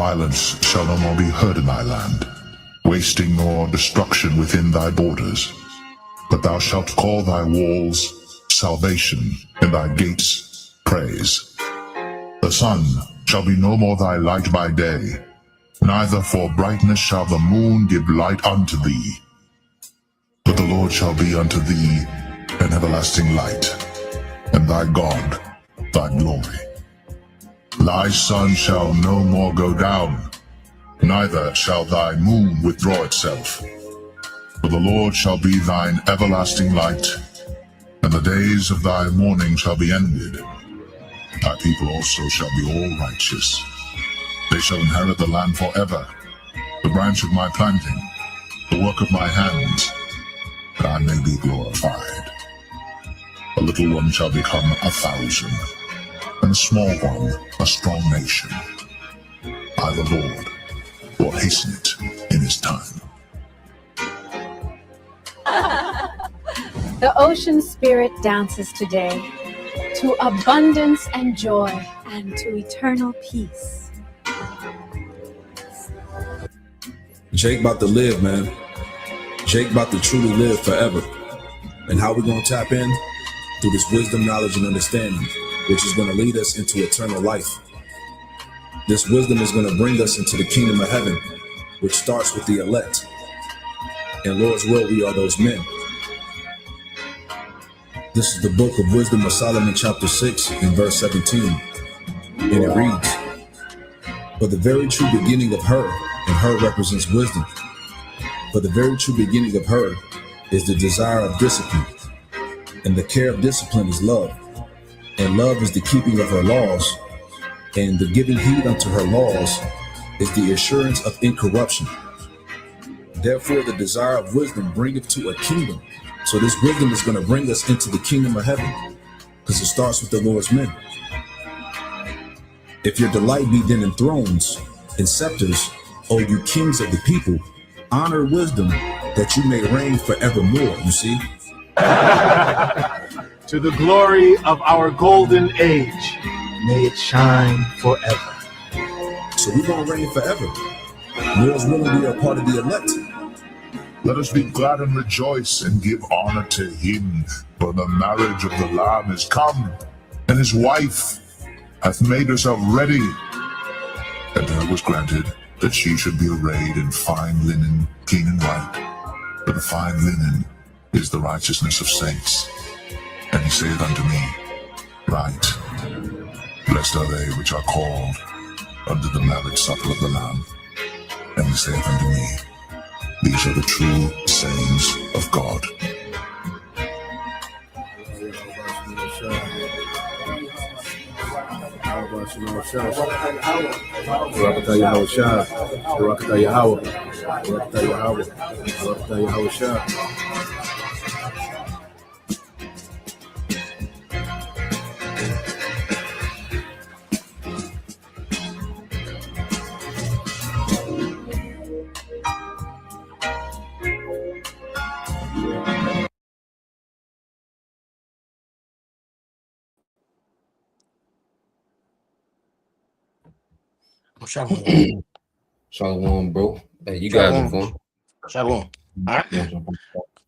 Violence shall no more be heard in thy land, wasting nor destruction within thy borders. But thou shalt call thy walls salvation, and thy gates praise. The sun shall be no more thy light by day, neither for brightness shall the moon give light unto thee. But the Lord shall be unto thee an everlasting light, and thy God thy glory. Thy sun shall no more go down, neither shall thy moon withdraw itself. For the Lord shall be thine everlasting light, and the days of thy mourning shall be ended. Thy people also shall be all righteous. They shall inherit the land forever, the branch of my planting, the work of my hands, that I may be glorified. A little one shall become 1,000, and a small one a strong nation. I, the Lord, will hasten it in his time. The ocean spirit dances today to abundance and joy and to eternal peace. Jake about to live, man. Jake about to truly live forever. And how we gonna tap in? Through this wisdom, knowledge, and understanding, which is gonna lead us into eternal life. This wisdom is gonna bring us into the kingdom of heaven, which starts with the elect. In Lord's will, we are those men. This is the book of Wisdom of Solomon, chapter 6, and verse 17. And it reads, "For the very true beginning of her," and her represents wisdom, "for the very true beginning of her is the desire of discipline, and the care of discipline is love, and love is the keeping of her laws, and the giving heed unto her laws is the assurance of incorruption. Therefore the desire of wisdom bringeth to a kingdom." So this wisdom is going to bring us into the kingdom of heaven, because it starts with the Lord's men. "If your delight be then in thrones and scepters, O you kings of the people, honor wisdom, that you may reign forevermore." You see? To the glory of our golden age, may it shine forever. So we're going to reign forever. Lord's willing, we are part of the elect. Let us be glad and rejoice and give honor to him, for the marriage of the Lamb is come, and his wife hath made herself ready. And her was granted that she should be arrayed in fine linen, clean and white, for the fine linen is the righteousness of saints. And he saith unto me, Right, blessed are they which are called unto the marriage supper of the Lamb. And he saith unto me, These are the true sayings of God. Shalom. Shalom, bro. Hey, you guys are fun. Shalom. All right. All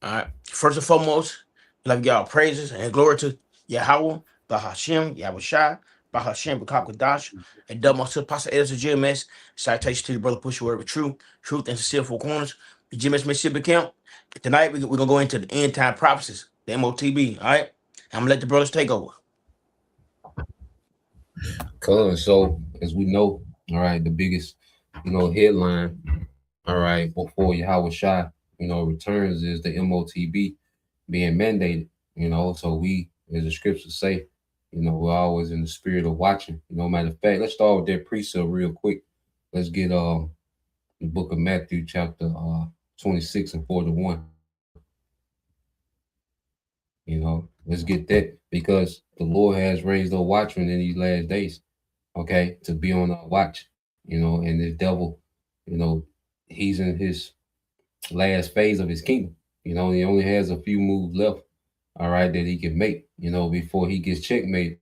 right. First and foremost, let me give our praises and glory to Yahweh, Bahashem, Yahushua, Bahashem, Bakakadash, and double to Pastor Edison GMS. Citation to the brother Push wherever truth and sincere four corners. The GMS Mississippi camp. Tonight, we're going to go into the end time prophecies, the Motb. All right. I'm going to let the brothers take over. Cool. So, as we know, all right, the biggest, headline, all right, before Yahweh Shai, returns is the Motb being mandated, so we, as the scriptures say, we're always in the spirit of watching. Matter of fact, let's start with that precept real quick. Let's get the book of Matthew, chapter 26 and 41. Let's get that, because the Lord has raised up watchmen in these last days, okay, to be on our watch, and the devil, he's in his last phase of his kingdom. He only has a few moves left, all right, that he can make, before he gets checkmated,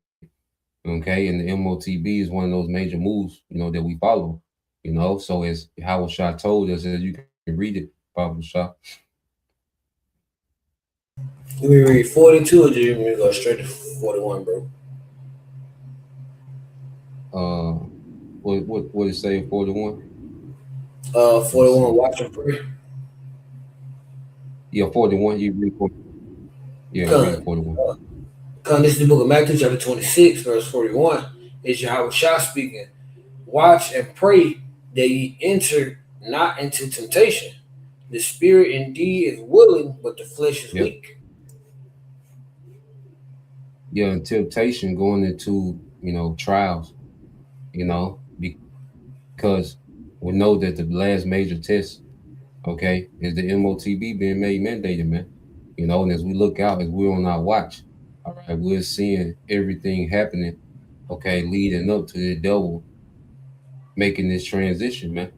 okay, and the Motb is one of those major moves, that we follow, You know, so as Howard Shah told us, as you can read it, Papa Shah. Let me read 42 or do you want me to go straight to 41, bro? Uh, what did it say? 41. Let me 41, see. watch and pray. Yeah, 41. You read 40. Yeah, read Come, 41. come, this is the book of Matthew, chapter 26, verse 41. It's Yahweh Shah speaking. Watch and pray that ye enter not into temptation. The spirit indeed is willing, but the flesh is Yeah, weak. yeah. And temptation going into trials. Because we know that the last major test, okay, is the MOTB being made mandated, man. And as we look out, as we're on our watch, all right, we're seeing everything happening, okay, leading up to the devil making this transition, man.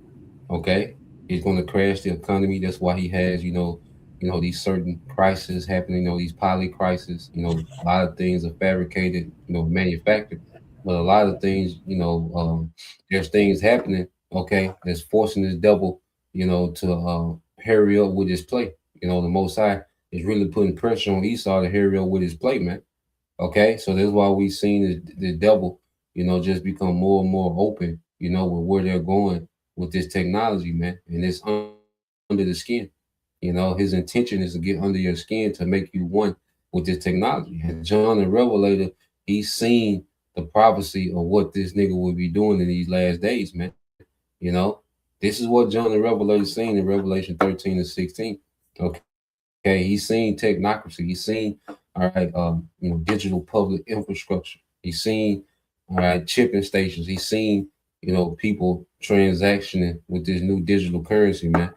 Okay, he's going to crash the economy. That's why he has, these certain crises happening. These poly crises. A lot of things are fabricated, manufactured, but a lot of things, there's things happening. Okay, that's forcing this devil, to hurry up with his play. The Most High is really putting pressure on Esau to hurry up with his play, man. Okay, so that's why we've seen the devil, just become more and more open, with where they're going with this technology, man, and it's under the skin. His intention is to get under your skin to make you one with this technology. And John the Revelator, he's seen the prophecy of what this nigga will be doing in these last days, man. This is what John the Revelator seen in Revelation 13 and 16. Okay, he's seen technocracy. He's seen, all right, digital public infrastructure. He's seen, all right, chipping stations. He's seen, people transactioning with this new digital currency, man.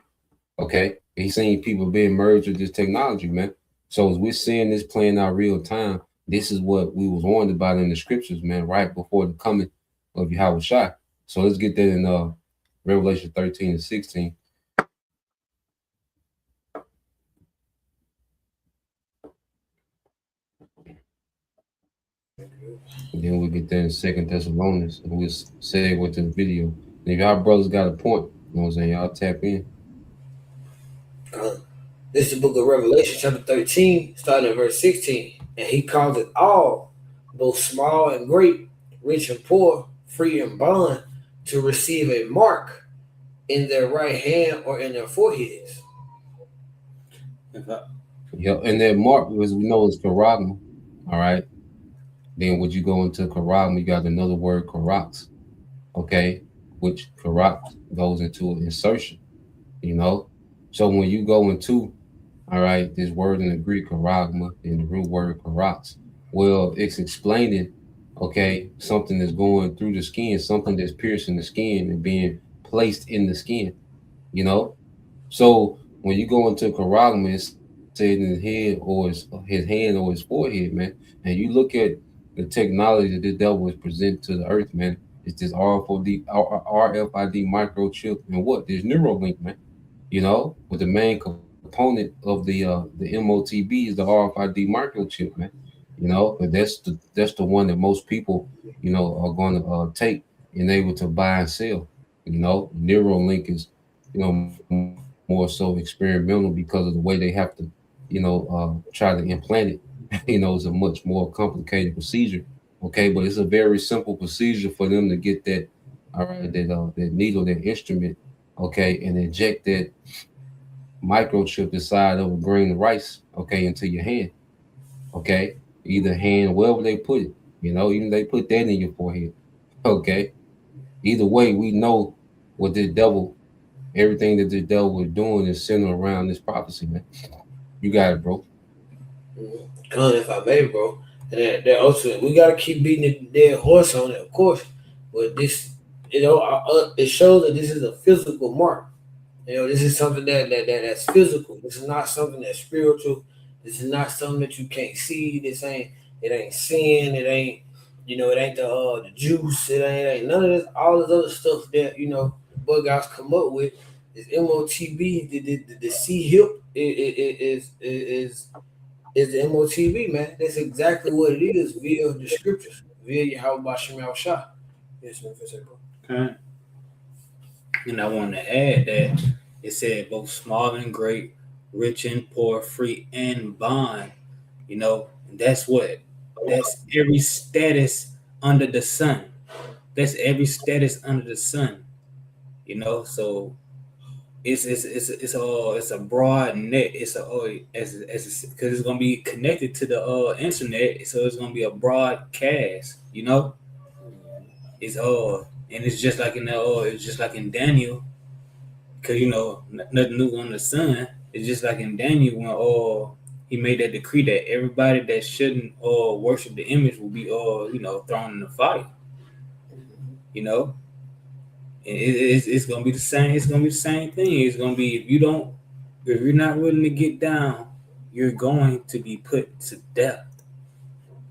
Okay, he's seen people being merged with this technology, man. So as we're seeing this playing out real time, this is what we was warned about in the scriptures, man, right before the coming of Yahweh Shai. So let's get that in Revelation 13 and 16. And then we'll get there in Second Thessalonians, and we'll say what the video. And if y'all brothers got a point, you know what I'm saying, y'all tap in. This is the book of Revelation, chapter 13, starting at verse 16. And he called it all, both small and great, rich and poor, free and bond, to receive a mark in their right hand or in their foreheads. Yeah, and that mark, as we know, is charagma. All right. Then when you go into charagma, you got another word, charax. Okay, which charax goes into an insertion. You know, so when you go into, all right, this word in the Greek, charagma, and the root word charax, well, it's explaining, okay, something that's going through the skin, something that's piercing the skin and being placed in the skin. You know, so when you go into charagma, it's said in his head or his hand or his forehead, man, and you look at the technology that this devil is presenting to the earth, man, it's this RFID microchip and what? There's Neuralink, man. But the main component of the MOTB is the RFID microchip, man. But that's the one that most people, are going to take and able to buy and sell. Neuralink is, more so experimental because of the way they have to, try to implant it. It's a much more complicated procedure. Okay, but it's a very simple procedure for them to get that, all right, that needle, that instrument, okay, and inject that microchip the size of a grain of rice, okay, into your hand, okay, either hand, wherever they put it, even they put that in your forehead, okay. Either way, we know what the devil, everything that the devil was doing is centered around this prophecy, man. You got it, bro. Gun, if I may, bro. And that also, we gotta keep beating the dead horse on it, of course. But this, it shows that this is a physical mark. This is something that's physical. This is not something that's spiritual. This is not something that you can't see. It ain't sin. It ain't it ain't the juice. It ain't none of this. All this other stuff that bug guys come up with is MOTB. The C hip is the MOTB, man. That's exactly what it is via the scriptures, via Yahweh Bashim Shah. Yes, man. Okay. And I want to add that it said both small and great, rich and poor, free and bond. You know, and that's every status under the sun. That's every status under the sun. You know, so it's a broad net. It's a as because it's gonna be connected to the internet, so it's gonna be a broadcast. You know, it's and it's just like in the it's just like in Daniel, because you know nothing new on the sun. It's just like in Daniel when he made that decree that everybody that shouldn't worship the image will be you know thrown in the fire. You know, and it's gonna be the same. It's gonna be the same thing. It's gonna be if you're not willing to get down, you're going to be put to death.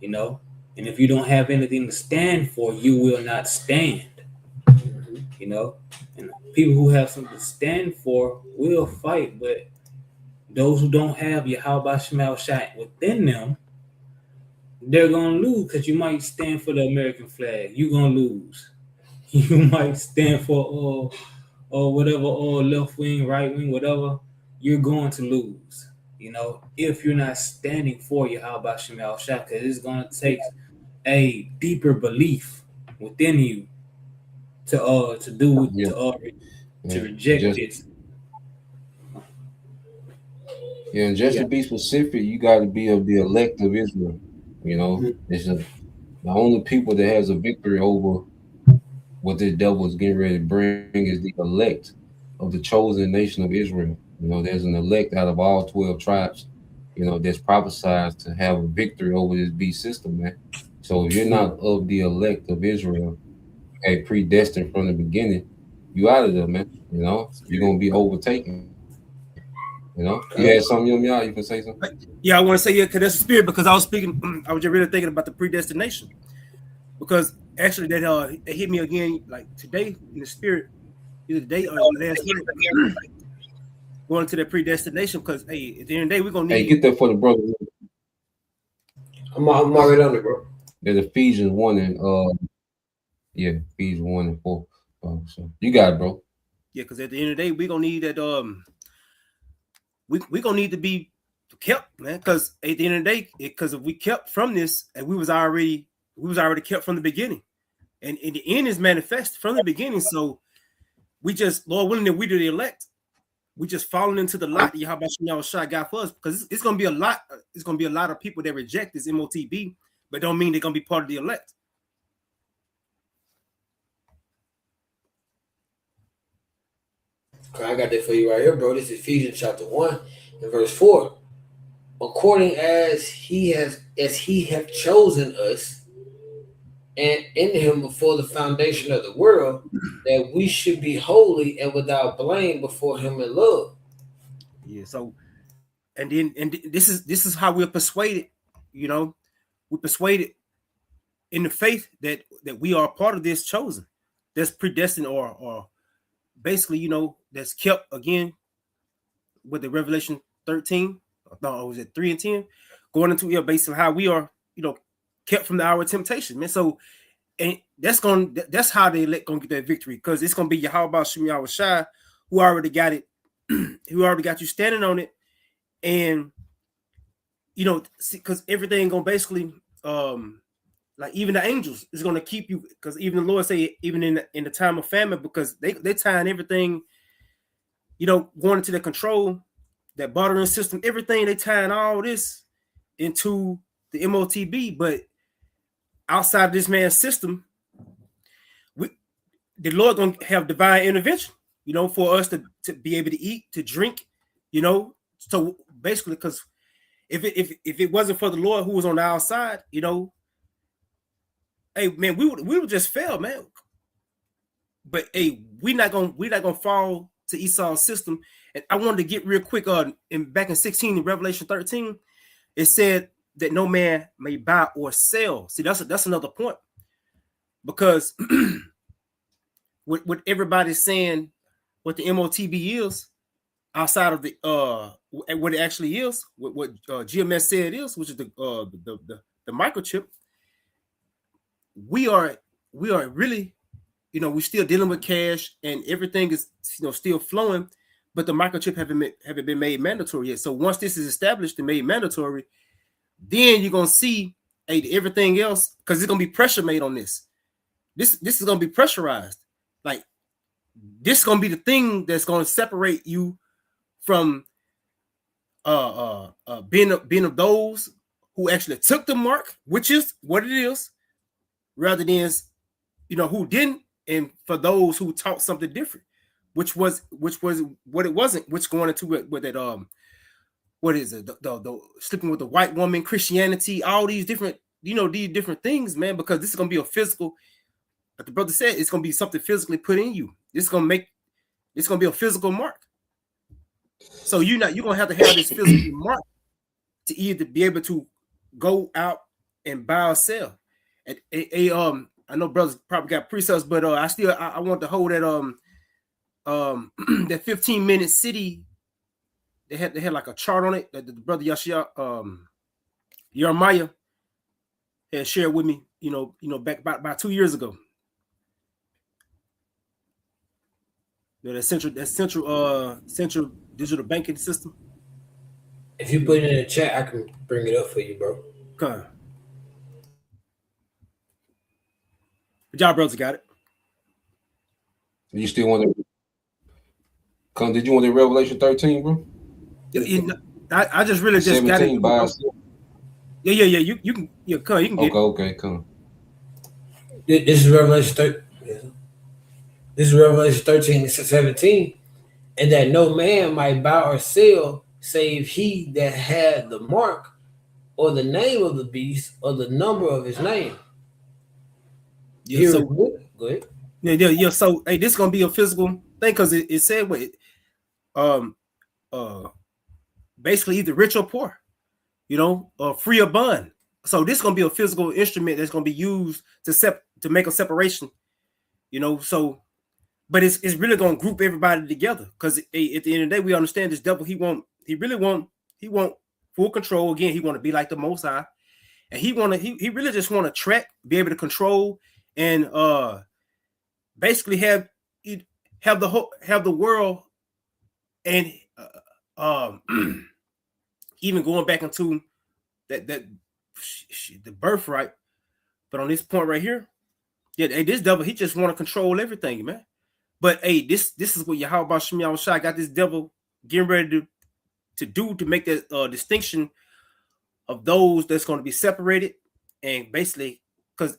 You know, and if you don't have anything to stand for, you will not stand. You know, and people who have something to stand for will fight, but those who don't have Yahweh Shemal Shai within them, they're gonna lose because you might stand for the American flag. You're gonna lose. You might stand for or whatever, or left wing, right wing, whatever. You're going to lose. You know, if you're not standing for Yahweh Shemal Shai, because it's gonna take a deeper belief within you to do Yeah. to reject Just this. Yeah, and just Yeah. to be specific, you got to be of the elect of Israel. You know, it's the only people that has a victory over what this devil is getting ready to bring is the elect of the chosen nation of Israel. You know, there's an elect out of all 12 tribes, you know, that's prophesied to have a victory over this beast system, man. So if you're not of the elect of Israel, okay, predestined from the beginning, you out of there, man. You know, you're gonna be overtaken. You know, you had something, y'all. You can say something. Yeah, I want to say because that's a spirit. Because I was speaking, I was just really thinking about the predestination. Because actually, that hit me again like today in the spirit, either today or last night, going to the predestination. Because hey, at the end of the day, we're gonna need. Hey, get that for the brother. I'm already on it, bro. There's Ephesians 1 and Ephesians 1 and 4. So you got it, bro. Yeah, because at the end of the day, we're gonna need that. We gonna need to be kept, man. Because at the end of the day, because if we kept from this, and we was already kept from the beginning, and in the end is manifest from the beginning. So we just, Lord willing, that we do the elect. We just falling into the lot that Yahweh Shai got for us, because it's gonna be a lot. It's gonna be a lot of people that reject this Motb, but don't mean they're gonna be part of the elect. Okay, I got that for you right here, bro. This is Ephesians chapter 1 and verse 4. According as he have chosen us and in him before the foundation of the world, that we should be holy and without blame before him in love. Yeah. So, and this is how we're persuaded. You know, we're persuaded in the faith that we are part of this chosen, that's predestined, or basically, you know, that's kept again with the Revelation 13. No, was it 3 and 10? Going into based on how we are, you know, kept from the hour of temptation, man. So, and that's how they gonna get that victory, because it's gonna be Yahweh Shem Shai who already got it, who already got you standing on it, and you know, because everything gonna basically like even the angels is gonna keep you, because even the Lord say even in the time of famine, because they tying everything, you know, going into the control, that bartering system, everything, they tying all this into the Motb, but outside of this man's system, the Lord gonna have divine intervention, you know, for us to be able to eat, to drink, you know. So basically, because if it wasn't for the Lord who was on the outside, you know, hey man, we would just fail, man. But hey, we're not gonna fall to Esau's system. And I wanted to get real quick back in 16 in Revelation 13, it said that no man may buy or sell. See, that's another point, because what everybody's saying, what the Motb is outside of the what it actually is, what GMS said it is, which is the microchip. We are really we're still dealing with cash and everything is still flowing, but the microchip haven't been made mandatory yet. So once this is established and made mandatory, then you're gonna see everything else, because it's gonna be pressure made on this. This is gonna be pressurized. Like, this is gonna be the thing that's gonna separate you from being of those who actually took the mark, which is what it is, rather than who didn't, and for those who taught something different, which was what it wasn't, which going into it with that what is it, the sleeping with the white woman, Christianity, all these different these different things, man, because this is gonna be a physical, like the brother said, it's gonna be something physically put in you. It's gonna be a physical mark. So you're gonna have to have this physical mark to either be able to go out and buy or sell. I know brothers probably got precepts, but I want to hold that that 15-minute city. They had like a chart on it that the brother Jeremiah had shared with me, back about 2 years ago. That central digital banking system. If you put it in the chat, I can bring it up for you, bro. Okay. Good job, brothers. Got it. You still want to? Did you want the Revelation 13, bro? I just really just got it. By yeah. You can. Yeah, come. You can get it. Okay, come. This is Revelation 13. This is Revelation 13 and 17. And that no man might buy or sell, save he that had the mark, or the name of the beast, or the number of his name. Yeah, so, go ahead. Yeah. So, this is gonna be a physical thing, because it said basically either rich or poor, free or bond. So this is gonna be a physical instrument that's gonna be used to make a separation, So, but it's really gonna group everybody together, because at the end of the day, we understand this devil. He really want full control. Again, he want to be like the Most High, and he really just want to track, be able to control, and basically have the world, and even going back into that the birthright. But on this point right here, this devil, he just want to control everything, man. But this is what Yahweh Shem Yahushua got this devil getting ready to do, to make that distinction of those that's going to be separated, and basically, because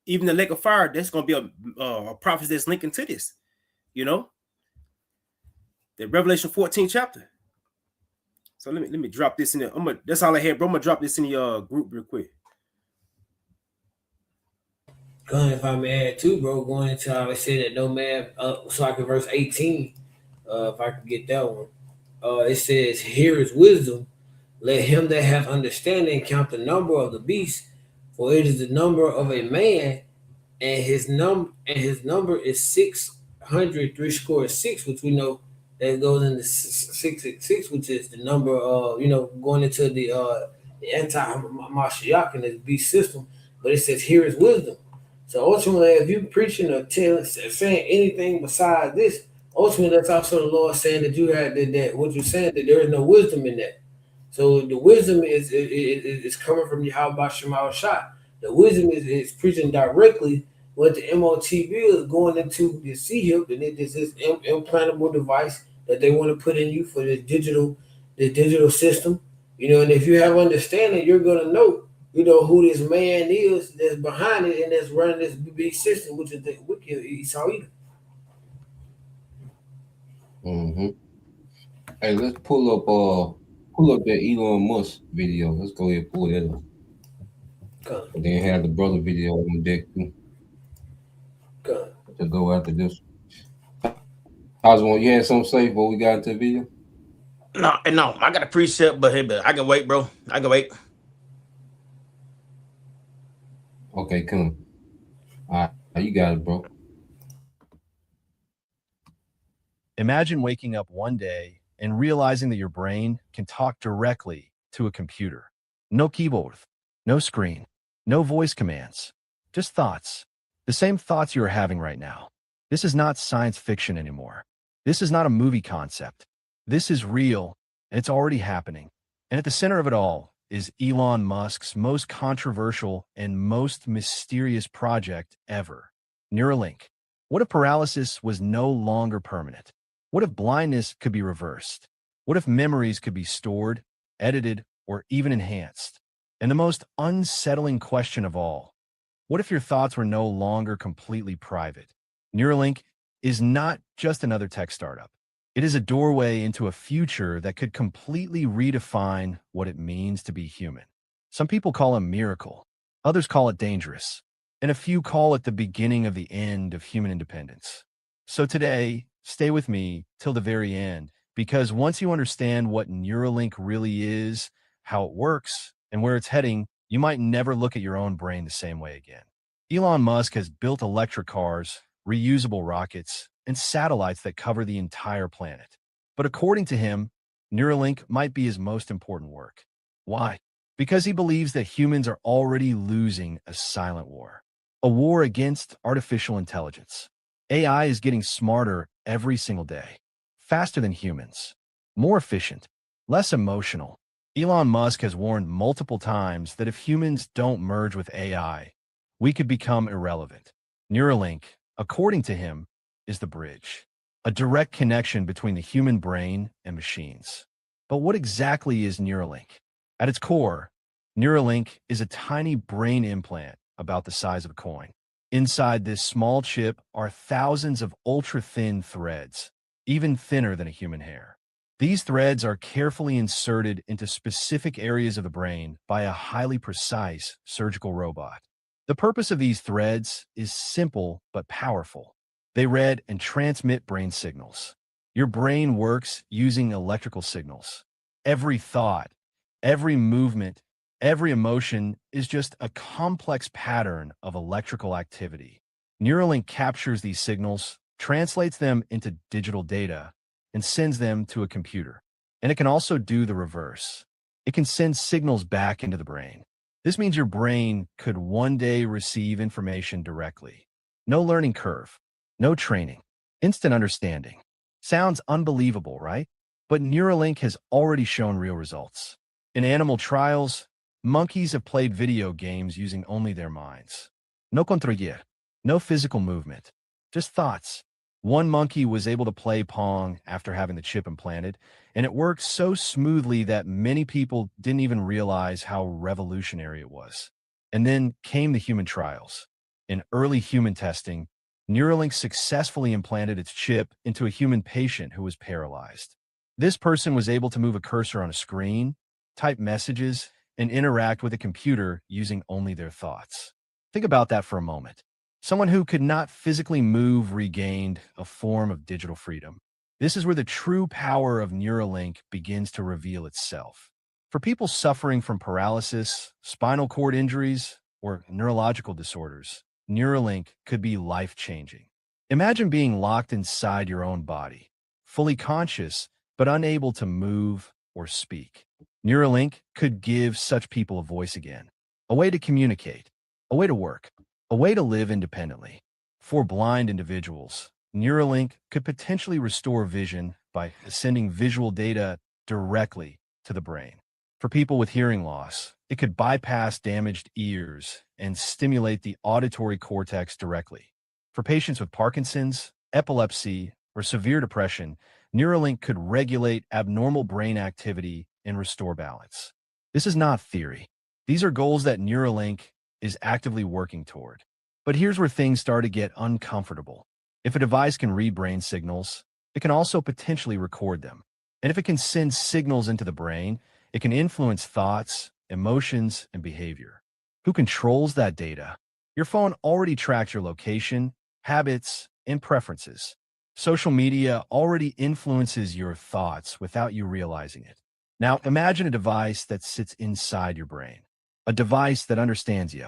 even the lake of fire, that's going to be a prophet that's linking to this, the Revelation 14 chapter. So let me drop this in there. That's all I had, bro. I'm gonna drop this in the group real quick. If I may add too, bro, going into how I said that no man, so like in verse 18, if I could get that one, it says, "Here is wisdom. Let him that hath understanding count the number of the beast, for it is the number of a man, and his number is 666, which we know that goes into 666, which is the number of going into the anti-Mashiach and the beast system. But it says, here is wisdom. So ultimately, if you're preaching or saying anything besides this, ultimately that's also the Lord saying that you had that what you're saying, that there is no wisdom in that. So the wisdom is coming from Yahweh Shema Shah. The wisdom is preaching directly what the Motb is going into the C-hip, and it is this implantable device that they want to put in you for the digital system. And if you have understanding, you're gonna know, who this man is that's behind it and that's running this big system, which is the wicked Esau. Mm-hmm. Hey, let's pull up that Elon Musk video. Let's go ahead and pull that up. Okay. And then have the brother video on deck too. Okay. To go after this. You had something to say before we got into the video? No, I got a precept, but I can wait, bro. I can wait. Okay, come. All right, you got it, bro. Imagine waking up one day and realizing that your brain can talk directly to a computer. No keyboard, no screen, no voice commands, just thoughts. The same thoughts you are having right now. This is not science fiction anymore. This is not a movie concept. This is real, and it's already happening. And at the center of it all is Elon Musk's most controversial and most mysterious project ever, Neuralink. What if paralysis was no longer permanent? What if blindness could be reversed? What if memories could be stored, edited, or even enhanced? And the most unsettling question of all, what if your thoughts were no longer completely private? Neuralink is not just another tech startup. It is a doorway into a future that could completely redefine what it means to be human. Some people call it a miracle, others call it dangerous, and a few call it the beginning of the end of human independence. So today, stay with me till the very end, because once you understand what Neuralink really is, how it works, and where it's heading, you might never look at your own brain the same way again. Elon Musk has built electric cars, reusable rockets, and satellites that cover the entire planet. But according to him, Neuralink might be his most important work. Why? Because he believes that humans are already losing a silent war, a war against artificial intelligence. AI is getting smarter every single day, faster than humans, more efficient, less emotional. Elon Musk has warned multiple times that if humans don't merge with AI, we could become irrelevant. Neuralink, according to him, is the bridge, a direct connection between the human brain and machines. But what exactly is Neuralink? At its core, Neuralink is a tiny brain implant about the size of a coin. Inside this small chip are thousands of ultra-thin threads, even thinner than a human hair. These threads are carefully inserted into specific areas of the brain by a highly precise surgical robot. The purpose of these threads is simple but powerful. They read and transmit brain signals. Your brain works using electrical signals. Every thought, every movement, every emotion is just a complex pattern of electrical activity. Neuralink captures these signals, translates them into digital data, and sends them to a computer. And it can also do the reverse. It can send signals back into the brain. This means your brain could one day receive information directly. No learning curve, no training, instant understanding. Sounds unbelievable, right? But Neuralink has already shown real results. In animal trials, monkeys have played video games using only their minds. No control, no physical movement, just thoughts. One monkey was able to play Pong after having the chip implanted, and it worked so smoothly that many people didn't even realize how revolutionary it was. And then came the human trials. In early human testing, Neuralink successfully implanted its chip into a human patient who was paralyzed. This person was able to move a cursor on a screen, type messages, and interact with a computer using only their thoughts. Think about that for a moment. Someone who could not physically move regained a form of digital freedom. This is where the true power of Neuralink begins to reveal itself. For people suffering from paralysis, spinal cord injuries, or neurological disorders, Neuralink could be life-changing. Imagine being locked inside your own body, fully conscious but unable to move or speak. Neuralink could give such people a voice again, a way to communicate, a way to work, a way to live independently. For blind individuals, Neuralink could potentially restore vision by sending visual data directly to the brain. For people with hearing loss, it could bypass damaged ears and stimulate the auditory cortex directly. For patients with Parkinson's, epilepsy, or severe depression, Neuralink could regulate abnormal brain activity and restore balance. This is not theory. These are goals that Neuralink is actively working toward. But here's where things start to get uncomfortable. If a device can read brain signals, it can also potentially record them. And if it can send signals into the brain, it can influence thoughts, emotions, and behavior. Who controls that data? Your phone already tracks your location, habits, and preferences. Social media already influences your thoughts without you realizing it. Now, imagine a device that sits inside your brain. A device that understands you,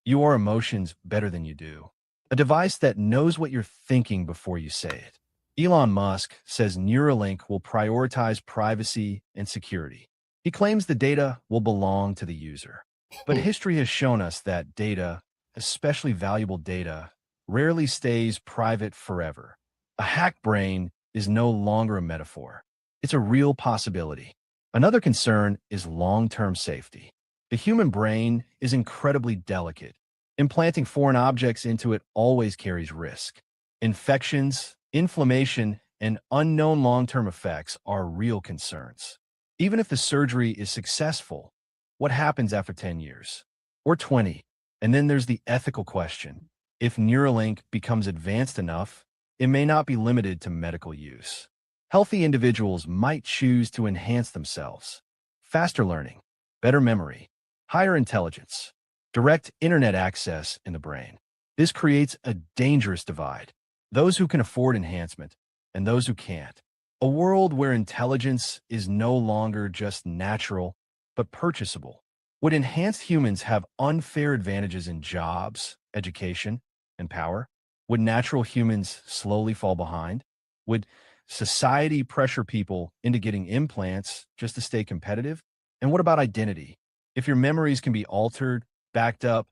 your emotions better than you do. A device that knows what you're thinking before you say it. Elon Musk says Neuralink will prioritize privacy and security. He claims the data will belong to the user. But history has shown us that data, especially valuable data, rarely stays private forever. A hack brain is no longer a metaphor. It's a real possibility. Another concern is long-term safety. The human brain is incredibly delicate. Implanting foreign objects into it always carries risk. Infections, inflammation, and unknown long-term effects are real concerns. Even if the surgery is successful, what happens after 10 years? Or 20? And then there's the ethical question. If Neuralink becomes advanced enough, it may not be limited to medical use. Healthy individuals might choose to enhance themselves. Faster learning, better memory, higher intelligence, direct internet access in the brain. This creates a dangerous divide. Those who can afford enhancement and those who can't. A world where intelligence is no longer just natural, but purchasable. Would enhanced humans have unfair advantages in jobs, education, and power? Would natural humans slowly fall behind? Would society pressure people into getting implants just to stay competitive? And what about identity? If your memories can be altered, backed up,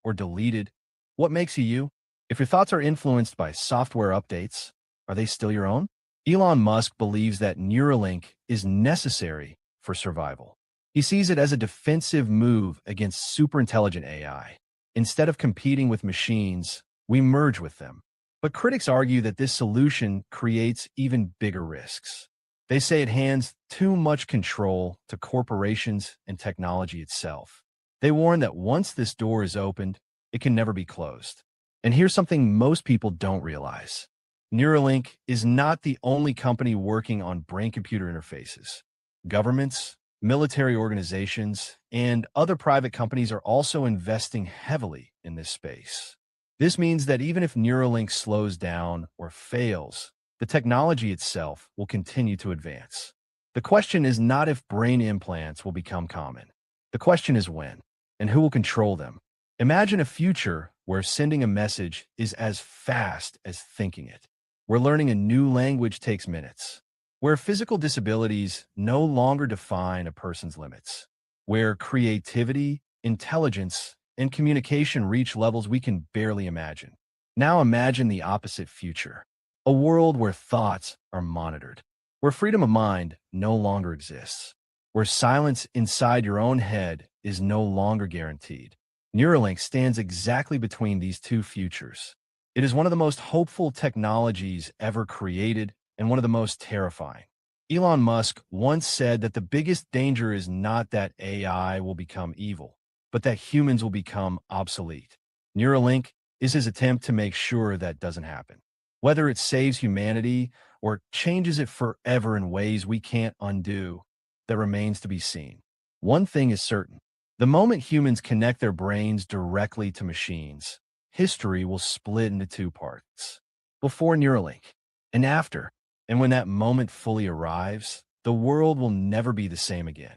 or deleted, what makes you you? If your thoughts are influenced by software updates, are they still your own? Elon Musk believes that Neuralink is necessary for survival. He sees it as a defensive move against superintelligent AI. Instead of competing with machines, we merge with them. But critics argue that this solution creates even bigger risks. They say it hands too much control to corporations and technology itself. They warn that once this door is opened, it can never be closed. And here's something most people don't realize. Neuralink is not the only company working on brain-computer interfaces. Governments, military organizations, and other private companies are also investing heavily in this space. This means that even if Neuralink slows down or fails, the technology itself will continue to advance. The question is not if brain implants will become common. The question is when, and who will control them. Imagine a future where sending a message is as fast as thinking it, where learning a new language takes minutes, where physical disabilities no longer define a person's limits, where creativity, intelligence, and communication reach levels we can barely imagine. Now imagine the opposite future, a world where thoughts are monitored, where freedom of mind no longer exists, where silence inside your own head is no longer guaranteed. Neuralink stands exactly between these two futures. It is one of the most hopeful technologies ever created and one of the most terrifying. Elon Musk once said that the biggest danger is not that AI will become evil, but that humans will become obsolete. Neuralink is his attempt to make sure that doesn't happen. Whether it saves humanity or changes it forever in ways we can't undo, that remains to be seen. One thing is certain. The moment humans connect their brains directly to machines, history will split into two parts. Before Neuralink and after. And when that moment fully arrives, the world will never be the same again.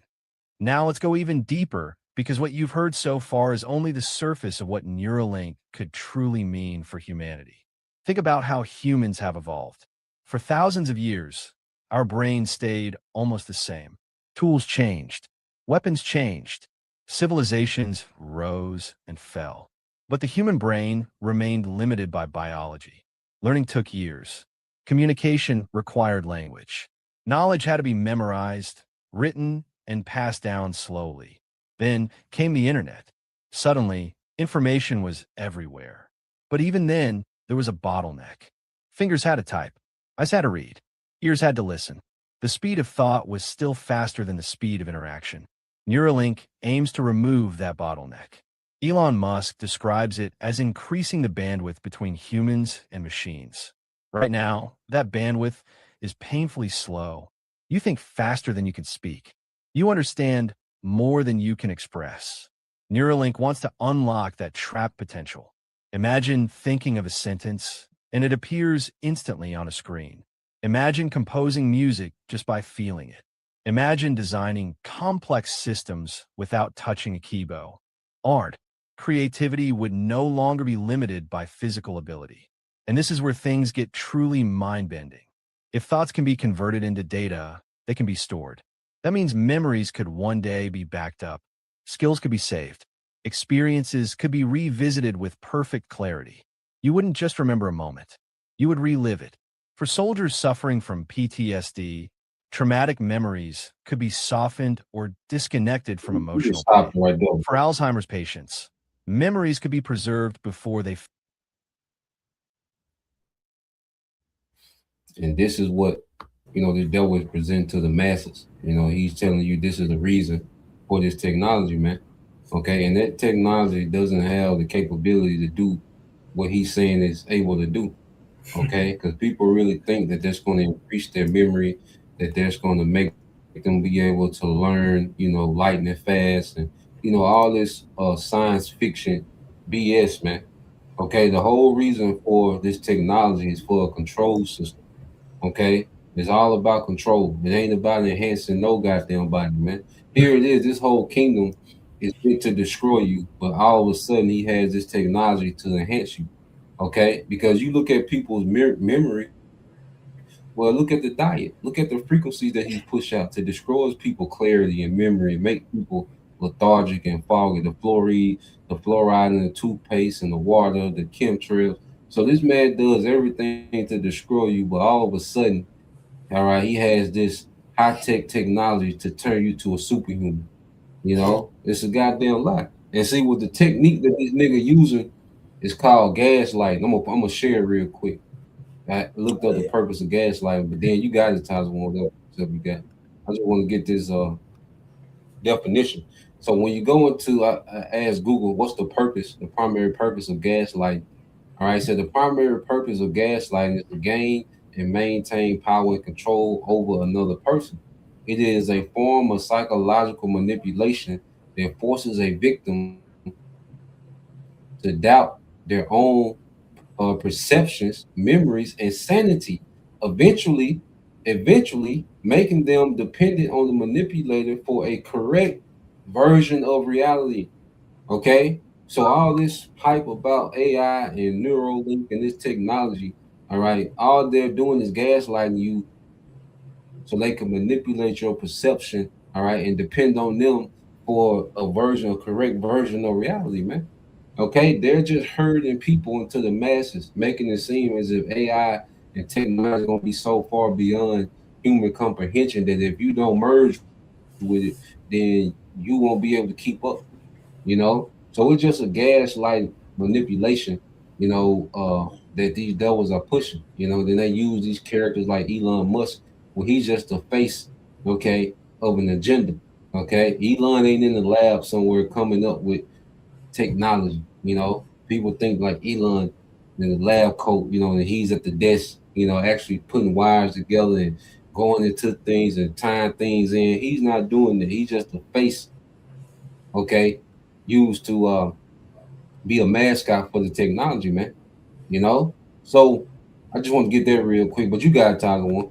Now let's go even deeper, because what you've heard so far is only the surface of what Neuralink could truly mean for humanity. Think about how humans have evolved. For thousands of years, our brains stayed almost the same. Tools changed, weapons changed, civilizations rose and fell. But the human brain remained limited by biology. Learning took years. Communication required language. Knowledge had to be memorized, written, and passed down slowly. Then came the internet. Suddenly, information was everywhere. But even then, there was a bottleneck. Fingers had to type. Eyes had to read. Ears had to listen. The speed of thought was still faster than the speed of interaction. Neuralink aims to remove that bottleneck. Elon Musk describes it as increasing the bandwidth between humans and machines. Right now, that bandwidth is painfully slow. You think faster than you can speak. You understand more than you can express. Neuralink wants to unlock that trapped potential. Imagine thinking of a sentence, and it appears instantly on a screen. Imagine composing music just by feeling it. Imagine designing complex systems without touching a keyboard. Art, creativity would no longer be limited by physical ability. And this is where things get truly mind-bending. If thoughts can be converted into data, they can be stored. That means memories could one day be backed up. Skills could be saved. Experiences could be revisited with perfect clarity. You wouldn't just remember a moment. You would relive it. For soldiers suffering from PTSD, traumatic memories could be softened or disconnected from You can emotional stop pain. right there. For Alzheimer's patients, memories could be preserved before they. And this is what, the devil is presenting to the masses. He's telling you this is the reason for this technology, man. Okay. And that technology doesn't have the capability to do what he's saying is able to do. Okay. Because people really think that that's going to increase their memory, that that's going to make them be able to learn, light and fast, and, all this science fiction BS, man. Okay. The whole reason for this technology is for a control system. Okay. It's all about control. It ain't about enhancing no goddamn body, man. Here it is. This whole kingdom is meant to destroy you, but all of a sudden he has this technology to enhance you. Okay. Because you look at people's memory. Well, look at the diet. Look at the frequencies that he's pushed out to destroy people clarity and memory, and make people lethargic and foggy. The fluoride in the toothpaste and the water, the chemtrails. So this man does everything to destroy you, but all of a sudden, all right, he has this high-tech technology to turn you to a superhuman. It's a goddamn lie. And see, with the technique that this nigga using is called gaslighting. I'm gonna share it real quick. I looked up the purpose of gaslighting, but then you guys tell one of stuff you got. I just want to get this definition. So when you go into ask Google, what's the primary purpose of gaslighting? All right, so the primary purpose of gaslighting is to gain and maintain power and control over another person. It is a form of psychological manipulation that forces a victim to doubt their own perceptions, memories, and sanity, eventually, making them dependent on the manipulator for a correct version of reality. Okay, so all this hype about AI and Neuralink and this technology, all right, all they're doing is gaslighting you so they can manipulate your perception, all right, and depend on them for a correct version of reality, man. Okay, they're just herding people into the masses, making it seem as if AI and technology is gonna be so far beyond human comprehension that if you don't merge with it, then you won't be able to keep up. So it's just a gaslight manipulation, that these devils are pushing. Then they use these characters like Elon Musk, well, he's just the face, okay, of an agenda. Okay. Elon ain't in the lab somewhere coming up with technology. People think like Elon in the lab coat, and he's at the desk, actually putting wires together and going into things and tying things in. He's not doing that. He's just a face, okay, used to be a mascot for the technology, man. So I just want to get there real quick, but you got Tiger one.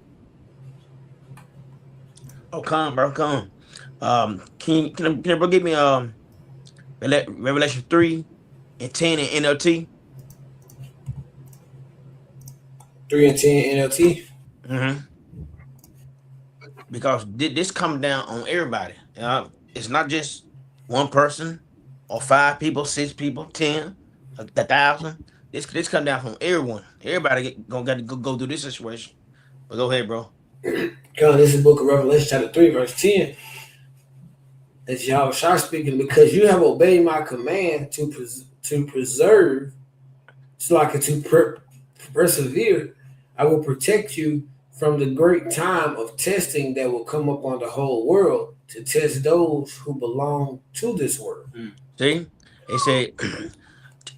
Oh, come, bro, come. Can bro give me Revelation 3:10 in NLT? 3 and 10 NLT. Mm-hmm. Because this comes down on everybody. It's not just one person or 5 people, 6 people, 10, 1,000. This come down from everyone. Everybody gonna got to go through this situation. But go ahead, bro. God, this is the book of Revelation, chapter 3, verse 10. It's Yahweh Shah speaking, because you have obeyed my command to preserve, so I can persevere. I will protect you from the great time of testing that will come upon the whole world to test those who belong to this world. See, it said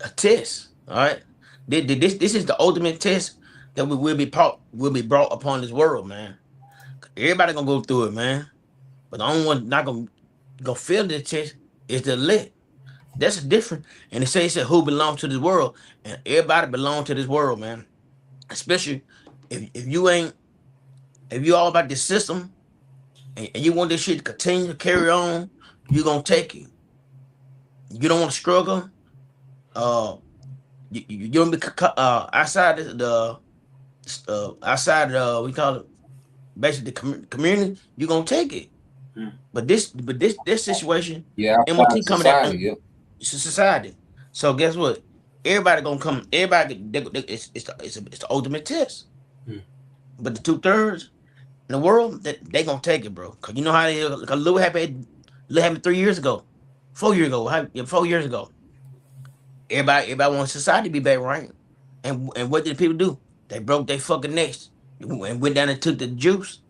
a test. All right, this is the ultimate test that will be brought upon this world, man. Everybody gonna go through it, man. But the only one not gonna fail the test is the elect. That's different. And it said who belongs to this world, and everybody belong to this world, man. Especially if you all about this system and you want this shit to continue to carry on, you gonna take it. You don't want to struggle. Uh, you don't be outside outside we call it basically the community. You gonna take it. But this situation, Yeah, outside MOT coming at society, yeah. society. So guess what? everybody gonna come. Everybody, it's the ultimate test. But the 2/3 in the world, they gonna take it, bro. Cause you know how they like a little happened 3 years ago, 4 years ago, 4 years ago. Everybody wants society to be back, right? And what did people do? They broke their fucking necks and went down and took the juice,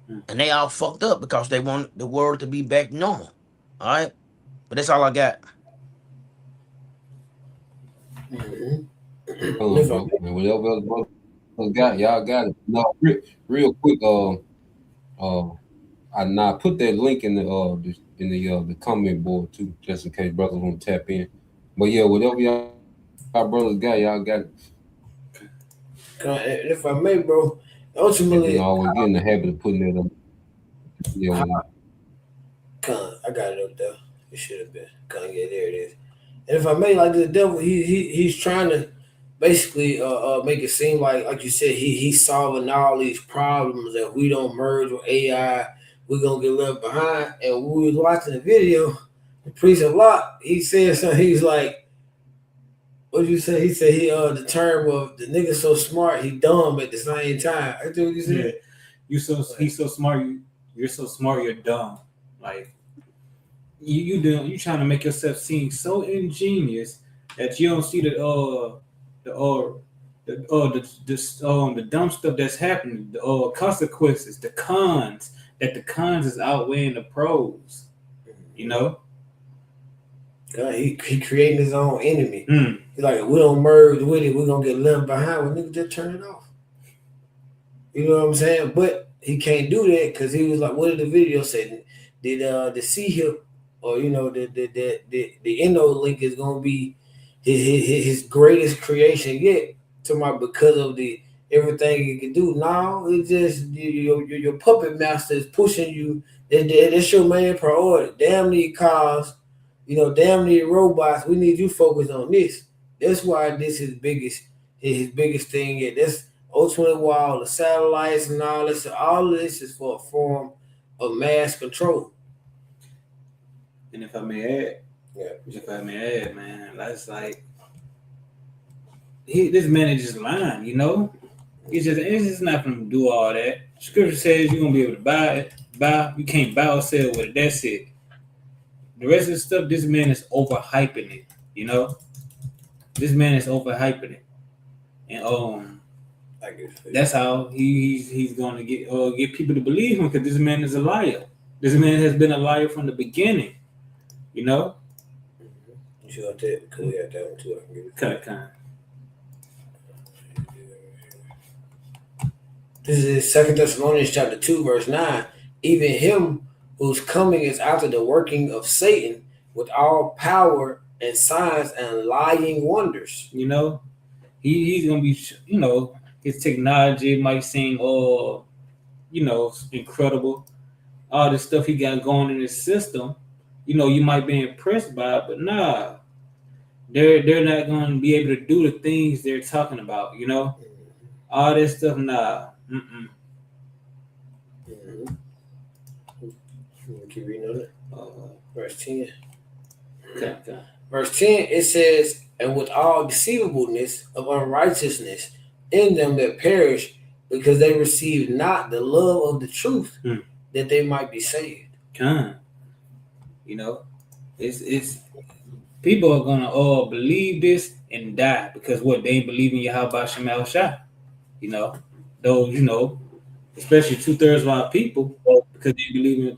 and they all fucked up because they want the world to be back normal. All right, but that's all I got. Bro. And whatever else brothers got, y'all got it. No, real quick. I now put that link in the comment board too, just in case brothers want to tap in. But yeah, whatever y'all brothers got, y'all got it. If I may, bro, ultimately, we're getting the habit of putting it up. Yeah, I got it up there. It should have been. There it is. And if I may, like the devil, he's trying to basically make it seem like you said, he's solving all these problems that we don't merge with AI, we're gonna get left behind. And when we was watching the video, the priest of Lot, he said something. He's like, what did you say? He said the term of the nigga so smart, he dumb at the same time. I think what you said. Yeah. He's so smart. You're so smart. You're dumb. Like you trying to make yourself seem so ingenious that you don't see the dumb stuff that's happening, the consequences, the cons. That the cons is outweighing the pros. You know. God, he creating his own enemy. He's like, we don't merge with it, we're gonna get left behind. Well, nigga, just turn it off. You know what I'm saying? But he can't do that because he was like, what did the video say? Did the C hip or the Endo link is gonna be his greatest creation yet? Because of the everything he can do. Now it's just your puppet master is pushing you. That's your main priority. Damn these cars. Damn these robots. We need you focused on this. That's why this is his biggest thing. Yeah, that's ultimately why all the satellites and all this is for a form of mass control. And if I may add, man, that's like this man is just lying. It's just not gonna do all that. Scripture says you're gonna be able to buy. You can't buy or sell with it. That's it. The rest of the stuff, this man is overhyping it. This man is overhyping it, and that's how he's going to get people to believe him, because this man is a liar. This man has been a liar from the beginning. You got that? Cause we got that one too. I can get it. Kind. This is 2 Thessalonians chapter 2, verse 9. Even him whose coming is after the working of Satan with all power and signs and lying wonders. He's gonna be, his technology might seem incredible. All the stuff he got going in his system, you might be impressed by it, but nah, they're not gonna be able to do the things they're talking about. All this stuff, nah. Keep reading on it. Verse 10. Okay. Verse 10, it says, and with all deceivableness of unrighteousness in them that perish, because they receive not the love of the truth, that they might be saved. It's people are gonna believe this and die because they ain't believing Yahweh Shemal Shah. Those, especially 2/3 of our people, because they believe in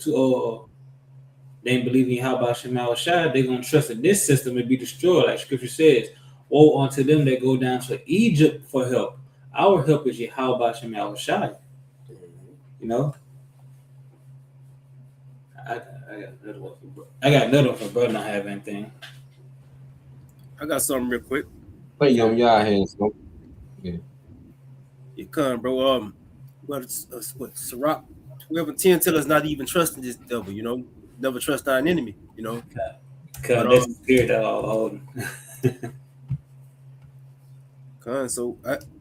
they ain't believing Yahweh Shemal Shah, they're gonna trust in this system and be destroyed, like Scripture says. Woe unto them that go down to Egypt for help. Our help is Yahweh Shemal Shah. I got another one for brother. Not have anything. I got something real quick. But y'all hands up. Yeah. You come, bro. What Sirach 12:10 tell us not to even trust in this devil. Never trust our enemy. Cause that's the spirit that I'll hold. So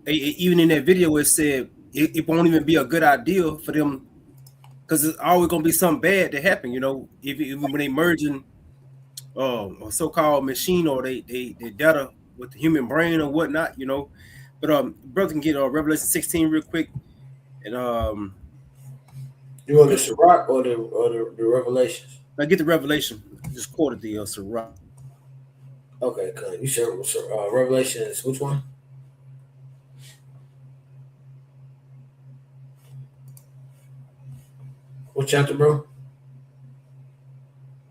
even in that video, it said it won't even be a good idea for them, because it's always gonna be something bad that happen. Even when they merging a so-called machine or they data with the human brain or whatnot, you know. But brother can get Revelation 16 real quick, and You want the Sirach or the Revelations? I get the Revelation. I just quoted the Sirach. Okay, good. You said Revelations. Which one? What chapter, bro?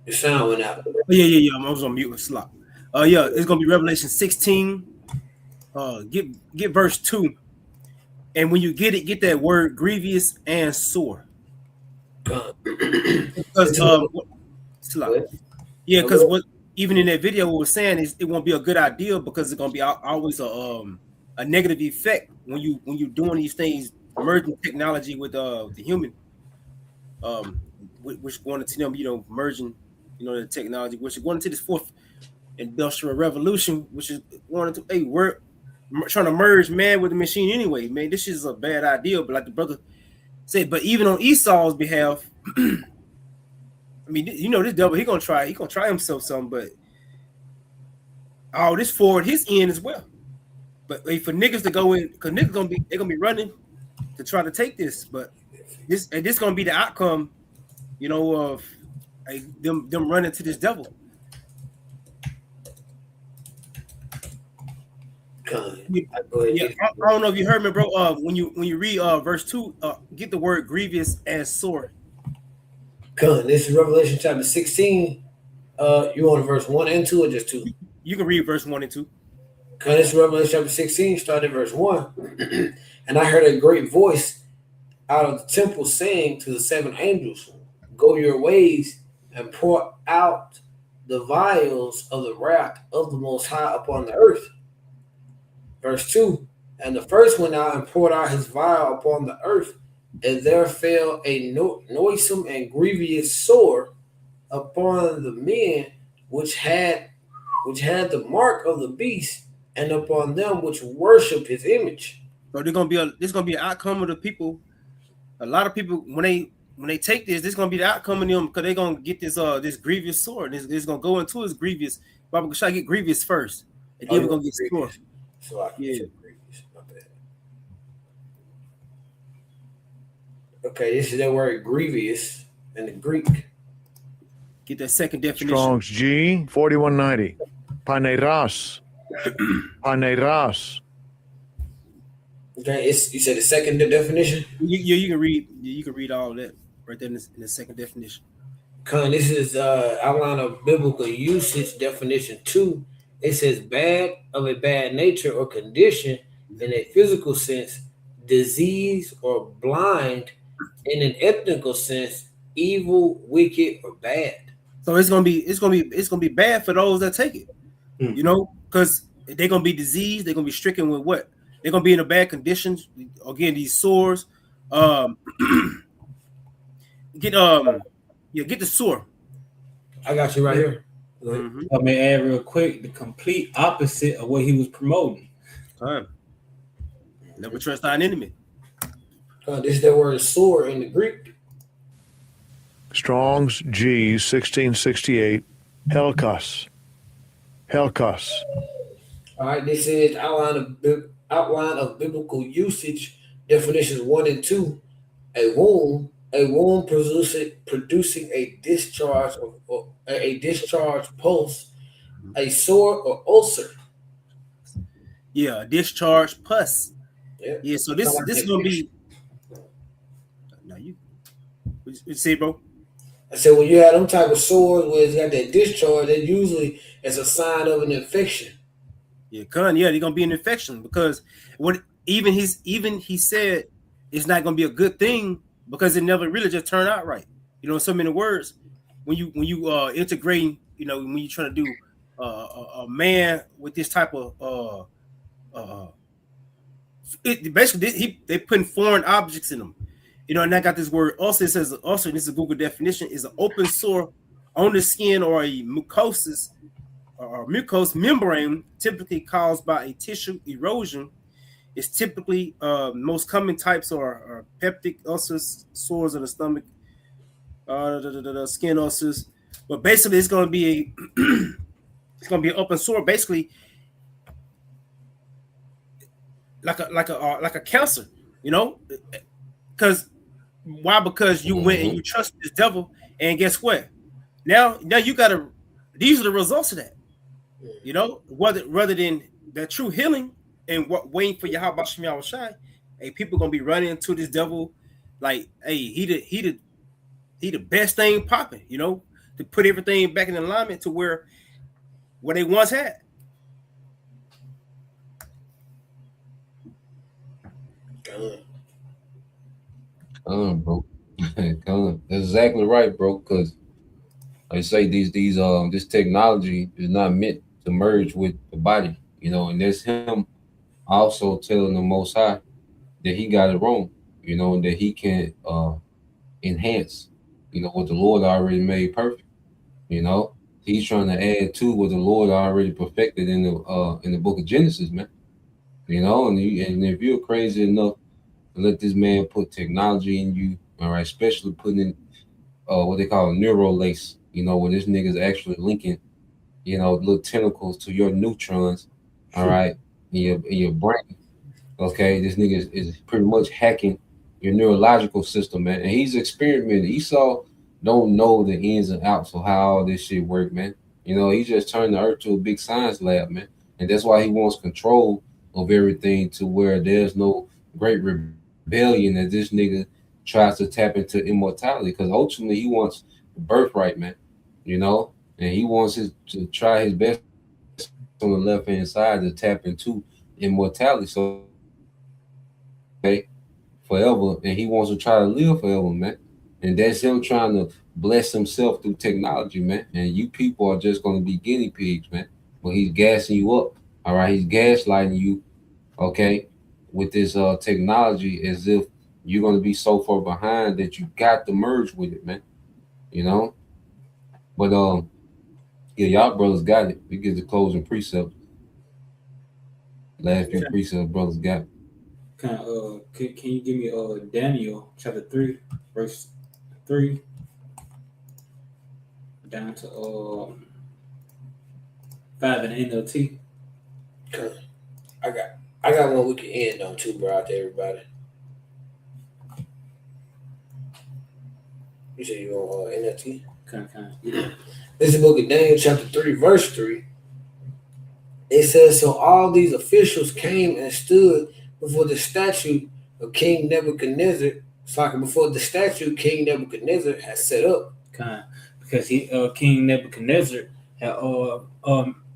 Your sound went out. Yeah. I was on mute with slop. Yeah, it's gonna be Revelation 16. Get verse 2. And when you get it, get that word grievous and sore. Because slop. Yeah, because what even in that video what we're saying is it won't be a good idea because it's gonna be always a negative effect when you're doing these things, merging technology with the human, which going into them, merging, the technology, which is going into this fourth industrial revolution, which is going into we're trying to merge man with the machine anyway. Man, this is a bad idea. But like the brother said, but even on Esau's behalf, I mean, this devil, he gonna try himself some, but all this forward his end as well. But for niggas to go in, because niggas they're gonna be running to try to take this, but this gonna be the outcome, of them running to this devil. Yeah, I don't know if you heard me, bro. When you read verse 2, get the word grievous and sore. This is Revelation chapter 16. You want verse 1 and 2 or just 2? You can read verse 1 and 2. This is Revelation chapter 16, starting verse 1. And I heard a great voice out of the temple saying to the 7 angels, go your ways and pour out the vials of the wrath of the Most High upon the earth. Verse 2, and the first went out and poured out his vial upon the earth, and there fell a noisome and grievous sore upon the men which had the mark of the beast, and upon them which worship his image. So there's gonna be an outcome of the people. A lot of people when they take this is gonna be the outcome of them because they're gonna get this grievous sore. This gonna go into his grievous. But we're gonna get grievous first, and then we're gonna get sore. So I can say grievous. My bad. Okay, this is that word grievous in the Greek. Get that second definition. Strong's G 4190. Paneras. Paneras. Okay, you said the second definition. You can read. You can read all of that right there in the second definition. This is outline of biblical usage definition 2. It says bad of a bad nature or condition in a physical sense, disease or blind in an ethnical sense, evil, wicked, or bad. So it's gonna be bad for those that take it, because they're gonna be diseased. They're gonna be stricken with what? They're gonna be in a bad conditions. Again, these sores. Get the sore. I got you right here. I may add real quick the complete opposite of what he was promoting. Never trust thine enemy. This is the word sore in the Greek. Strong's G 1668. Helkas. Helkas. All right, this is outline of biblical usage definitions 1 and 2. A wound producing a discharge or a discharge pulse, a sore or ulcer. Yeah, a discharge pus. Yeah. So this is gonna be. Now you say, bro. I said when you have them type of sores where it's got that discharge, that usually is a sign of an infection. Yeah, they're gonna be an infection because he said it's not gonna be a good thing because it never really just turned out right. In so many words, when you integrating, when you're trying to do a man with this type of basically they putting foreign objects in them, and I got this word also. It says also, this is a Google definition, is an open sore on the skin or a mucosis or mucous membrane, typically caused by a tissue erosion. It's typically most common types are peptic ulcers, sores of the stomach, skin ulcers. But basically, it's going to be an open sore. Basically, like a cancer, you know, because why? Because you went and you trusted this devil, and guess what? Now you gotta. These are the results of that. You know, rather than the true healing and what waiting for Yahweh Shem Yahweh Shai, hey, people gonna be running into this devil like, hey, he the best thing popping, you know, to put everything back in alignment to where they once had. Bro. That's exactly right, bro. Because like I say, this technology is not meant to merge with the body, you know, and there's him also telling the Most High that he got it wrong, you know, and that he can enhance, you know, what the Lord already made perfect. You know, he's trying to add to what the Lord already perfected in the book of Genesis, man. You know, and if you're crazy enough to let this man put technology in you, all right, especially putting in what they call a neural lace, you know, where this nigga's actually linking, you know, little tentacles to your neutrons, all right, in your brain. Okay, this nigga is pretty much hacking your neurological system, man. And he's experimenting. Esau don't know the ins and outs of how all this shit work, man. You know, he just turned the earth to a big science lab, man. And that's why he wants control of everything to where there's no great rebellion that this nigga tries to tap into immortality. Because ultimately he wants the birthright, man. You know, and he wants to try his best on the left hand side to tap into immortality. So forever, and he wants to try to live forever, man. And that's him trying to bless himself through technology, man. And you people are just going to be guinea pigs, man. But he's gassing you up, all right. He's gaslighting you, okay, with this technology as if you're going to be so far behind that you got to merge with it, man. You know. But yeah, y'all brothers got it. We get the closing precept. Last few precepts, brothers got it. Can you give me Daniel chapter 3 verse 3 down to 5 in the NLT? I got one we can end on too, bro, out to everybody. You said you want NLT? Yeah. This is the book of Daniel chapter 3 verse 3. It says, so all these officials came and stood before the statue of King Nebuchadnezzar. It's like before the statue King Nebuchadnezzar had set up. Because King Nebuchadnezzar had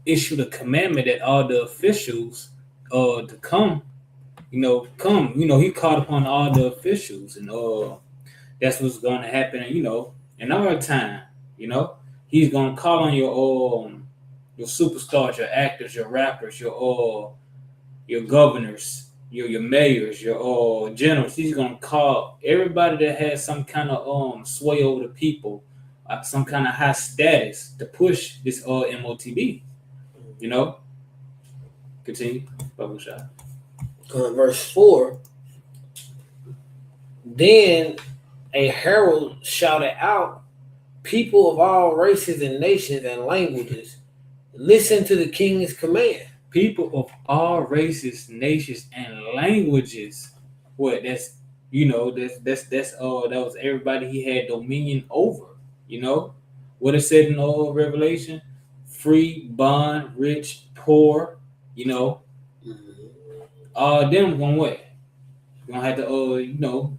issued a commandment that all the officials to come. He called upon all the officials, and that's what's going to happen. In our time, he's going to call on your superstars, your actors, your rappers, your governors, your mayors, your generals. He's gonna call everybody that has some kind of sway over the people, some kind of high status to push this Motb. Continue. Bubble shot. Verse 4. Then a herald shouted out, people of all races and nations and languages, listen to the king's command. People of all races, nations, and languages. What? That was everybody he had dominion over. What it said in Revelation: free, bond, rich, poor. All of them going what? You're gonna have to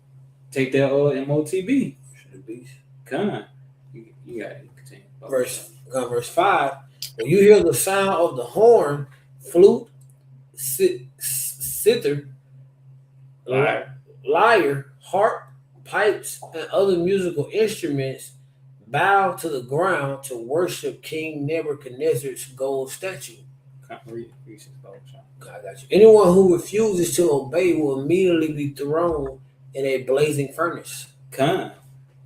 take their Motb. Come on. You got it. Continue. Verse 5. When you hear the sound of the horn, flute, zither, lyre, harp, pipes, and other musical instruments, bow to the ground to worship King Nebuchadnezzar's gold statue. I got you. Anyone who refuses to obey will immediately be thrown in a blazing furnace. They're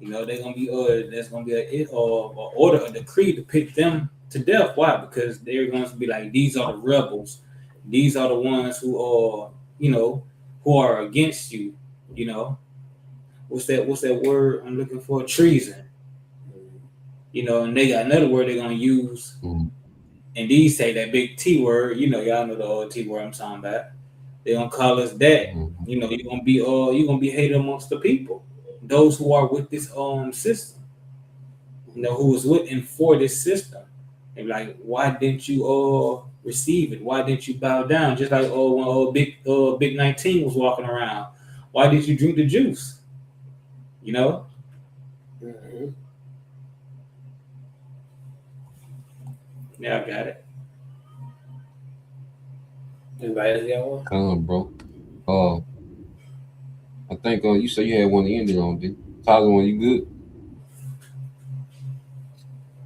gonna be there's gonna be an order, a decree to pick them to death. Why? Because they're going to be like, these are the rebels. These are the ones who are, who are against you. What's that word I'm looking for? Treason. And they got another word they're gonna use. And these say that big T word. Y'all know the old T word I'm talking about. They're gonna call us that. You know, you're gonna be hated amongst the people, those who are with this system. You know, who is with and for this system. And like, why didn't you receive it? Why didn't you bow down? Just like when Big 19 was walking around. Why did you drink the juice? You know? Mm-hmm. Yeah, I got it. Anybody else got one? Come on, bro. I think you said you had one to end it on, dude. Tyler, one, you good?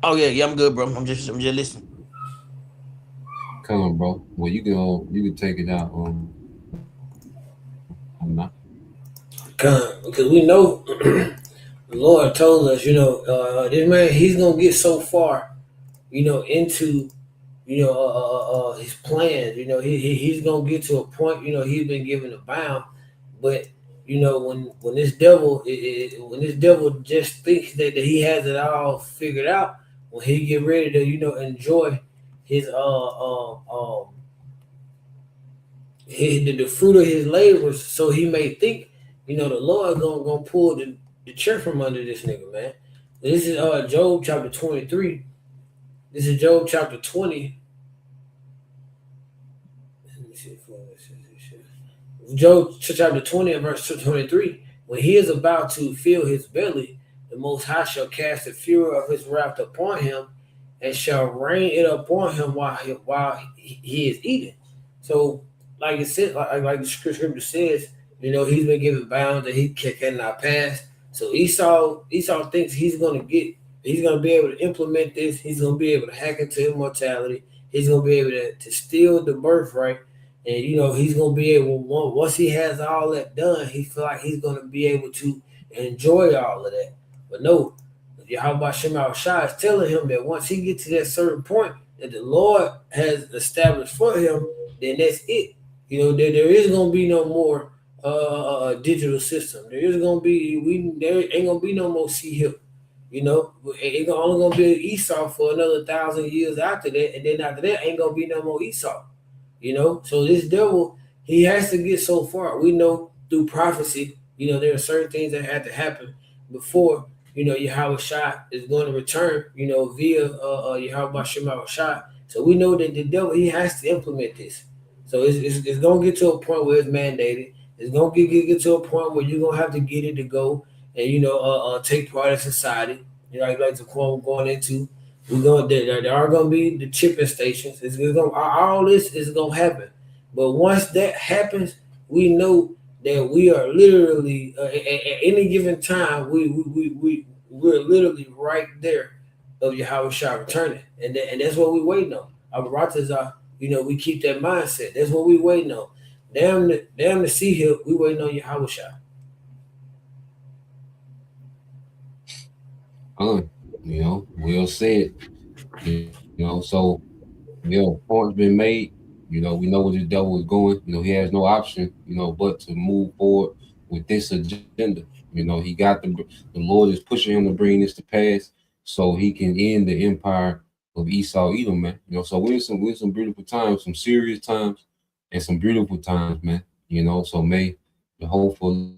Oh yeah, I'm good, bro. I'm just listening. Come on, bro. Well, you can take it out. I'm not. Because we know the Lord told us, this man, he's gonna get so far, into, his plans. He's gonna get to a point. He's been given a bound, but when this devil, when this devil just thinks that he has it all figured out, when he get ready to, enjoy his the fruit of his labors, so he may think, the Lord gonna pull the chair from under this nigga, man. This is Job chapter 23. This is Job chapter 20. Let me see Job chapter 20 and verse 23. When he is about to fill his belly, the Most High shall cast the fury of his wrath upon him, and shall rain it upon him while he is eating. So, like it said, like the scripture says, he's been given bounds that he cannot pass. So Esau thinks he's gonna be able to implement this. He's gonna be able to hack into immortality. He's gonna be able to steal the birthright. And he's gonna be able, once he has all that done, he feel like he's gonna be able to enjoy all of that. But no, Yahweh Shema Shah is telling him that once he gets to that certain point that the Lord has established for him, then that's it. There is gonna be no more digital system. There ain't gonna be no more C-Hip. It's only gonna be Esau for another 1,000 years after that, and then after that ain't gonna be no more Esau. So this devil, he has to get so far. We know through prophecy, there are certain things that have to happen before, Yahweh Shah is going to return, via Yahweh Shema Shah. So we know that the devil, he has to implement this. So it's going to get to a point where it's mandated. It's going to get to a point where you're going to have to get it to go and, take part in society. Like the quote going into. There are gonna be the chipping stations. All this is gonna happen, but once that happens, we know that we are literally at any given time we're literally right there of Yahweh Shah returning, and that's what we waiting on. Our ratas are, we keep that mindset. That's what we waiting on. Damn the sea hill, we waiting on Yahweh Shah. Well said. So point's been made. We know where the devil is going. He has no option, but to move forward with this agenda. He got the Lord is pushing him to bring this to pass so he can end the empire of Esau Edom, man. So we're in some beautiful times, some serious times, and some beautiful times, man. So may the hopeful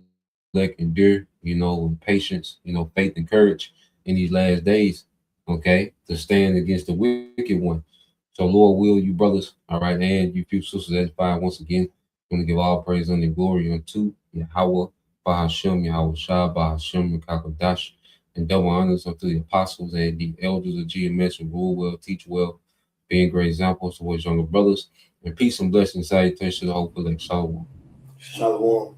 elect endure, with patience, faith and courage in these last days, okay, to stand against the wicked one. So Lord will you brothers, all right, and you few sisters edified once again. I'm going to give all praise and glory unto Yahweh, Bahashem, Yahweh Shah, Bahashem, Kakadash, and double honors unto the apostles and the elders of GMS who rule well, teach well, being great examples towards younger brothers. And peace and blessings, salutations to the whole elect. Shalom. Shalom.